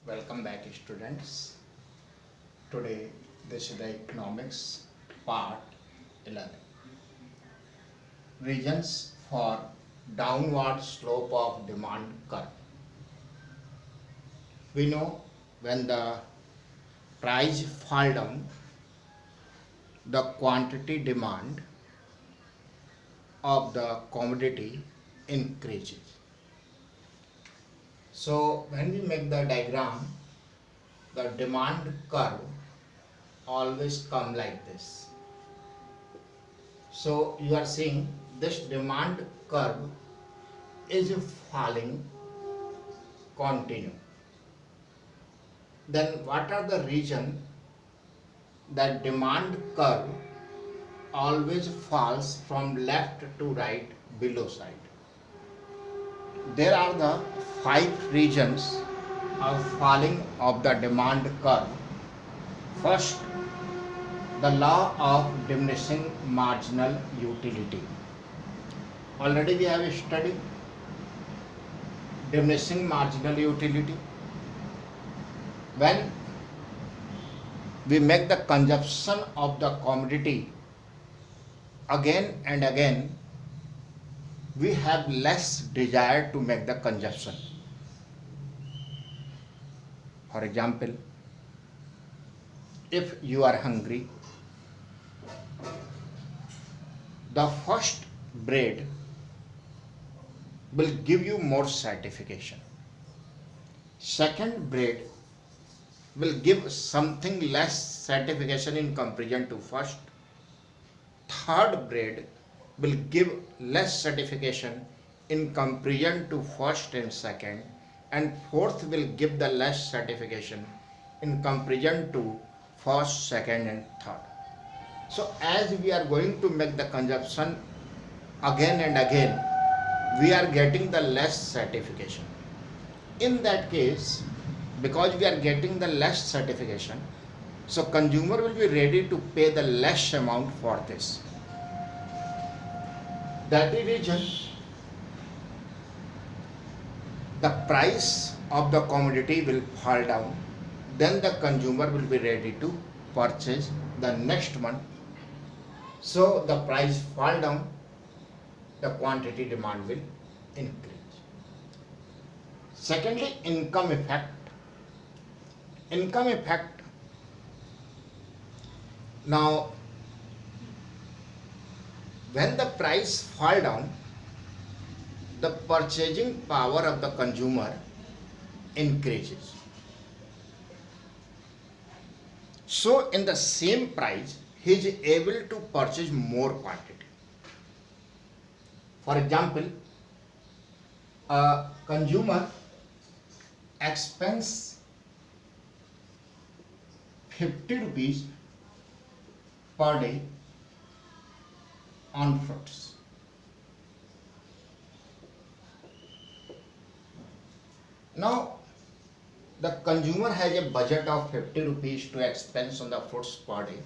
Welcome back, students. Today, this is the economics part 11. Reasons for downward slope of demand curve. We know when the price fall down, the quantity demand of the commodity increases. So when we make the diagram, the demand curve always come like this. So you are seeing this demand curve is falling continue. Then what are the reason that demand curve always falls from left to right below side? There are the 5 regions of falling of the demand curve. First, the law of diminishing marginal utility. Already we have studied diminishing marginal utility. When we make the consumption of the commodity again and again, we have less desire to make the consumption. For example, if you are hungry, the first bread will give you more satisfaction. Second bread will give something less satisfaction in comparison to first. Third bread will give less satisfaction in comparison to first and second, and fourth will give the less satisfaction in comparison to first, second and third. So as we are going to make the consumption again and again, we are getting the less satisfaction. In that case, because we are getting the less satisfaction, so consumer will be ready to pay the less amount for this. That is reason the price of the commodity will fall down, then the consumer will be ready to purchase the next one. So the price fall down, the quantity demand will increase. Secondly, income effect. Income effect. Now, when the price fall down, the purchasing power of the consumer increases. So in the same price, he is able to purchase more quantity. For example, a consumer expends 50 rupees per day on fruits. Now, the consumer has a budget of 50 rupees to expense on the fruits per day.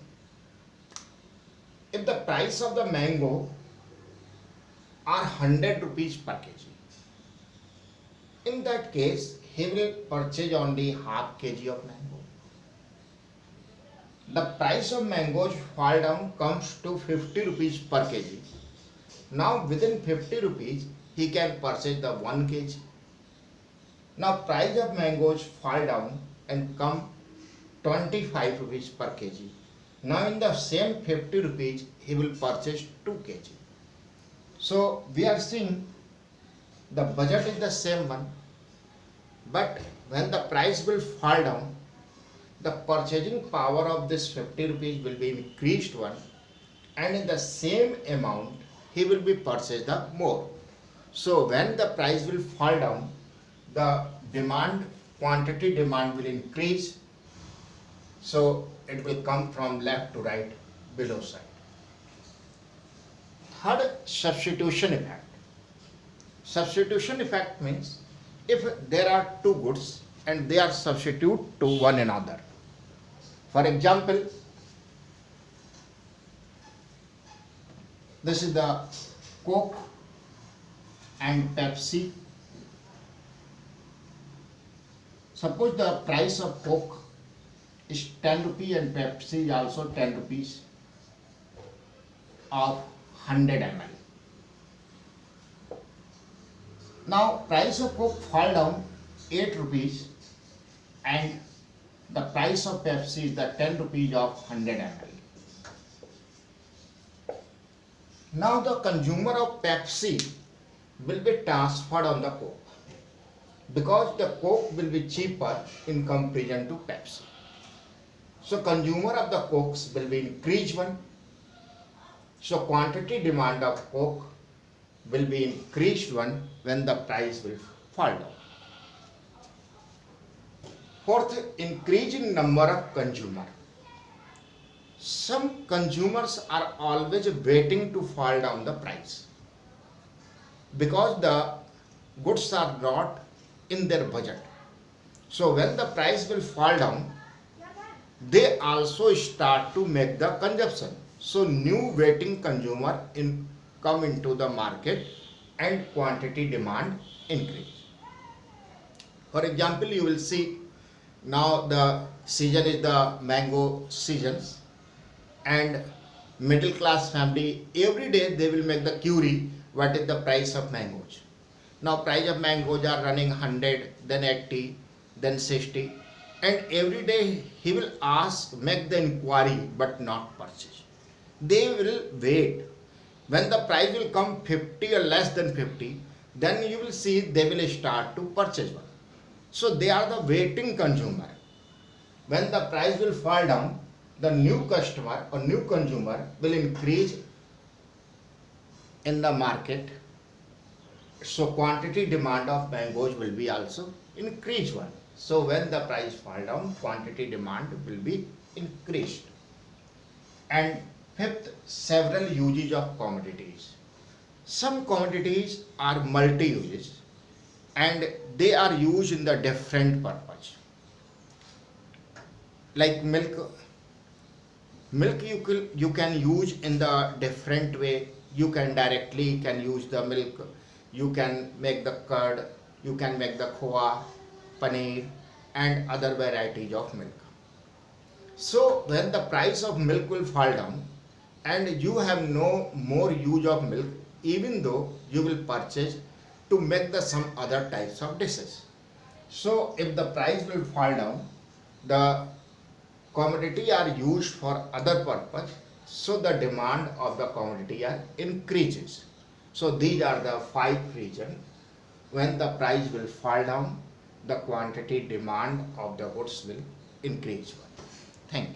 If the price of the mango are 100 rupees per kg, in that case, he will purchase only half kg of mango. The price of mangoes fall down comes to 50 rupees per kg. Now within 50 rupees, he can purchase the 1 kg. Now price of mangoes fall down and come 25 rupees per kg. Now in the same 50 rupees, he will purchase 2 kg. So we are seeing the budget is the same one, but when the price will fall down, the purchasing power of this 50 rupees will be increased one, and in the same amount he will be purchased the more. So when the price will fall down, the quantity demand will increase. So it will come from left to right below side. Third, substitution effect. Substitution effect means if there are two goods and they are substitute to one another. For example, this is the Coke and Pepsi. Suppose the price of Coke is 10 rupees and Pepsi is also 10 rupees of 100 ml. Now price of Coke fall down 8 rupees and the price of Pepsi is the 10 rupees of 100 ml. Now the consumer of Pepsi will be transferred on the Coke because the Coke will be cheaper in comparison to Pepsi. So consumer of the Cokes will be increased one. So quantity demand of Coke will be increased one when the price will fall down. Fourth, increasing number of consumer. Some consumers are always waiting to fall down the price because the goods are not in their budget. So when the price will fall down, they also start to make the consumption. So new waiting consumer come into the market and quantity demand increase. For example, you will see now the season is the mango seasons, and middle class family every day they will make the query what is the price of mangoes. Now price of mangoes are running 100, then 80, then 60, and every day he will make the inquiry but not purchase. They will wait. When the price will come 50 or less than 50, then you will see they will start to purchase one. So they are the waiting consumer. When the price will fall down, the new customer or new consumer will increase in the market. So quantity demand of mangoes will be also increased one. So when the price fall down, quantity demand will be increased. And fifth, several uses of commodities. Some commodities are multi-uses and they are used in the different purpose. Like milk you can use in the different way. You can directly use the milk. You can make the curd. You can make the khoa, paneer, and other varieties of milk. So when the price of milk will fall down and you have no more use of milk, even though you will purchase to make some other types of dishes. So if the price will fall down, the commodity are used for other purpose, so the demand of the commodity increases. So these are the 5 reasons when the price will fall down, the quantity demand of the goods will increase. Thank you.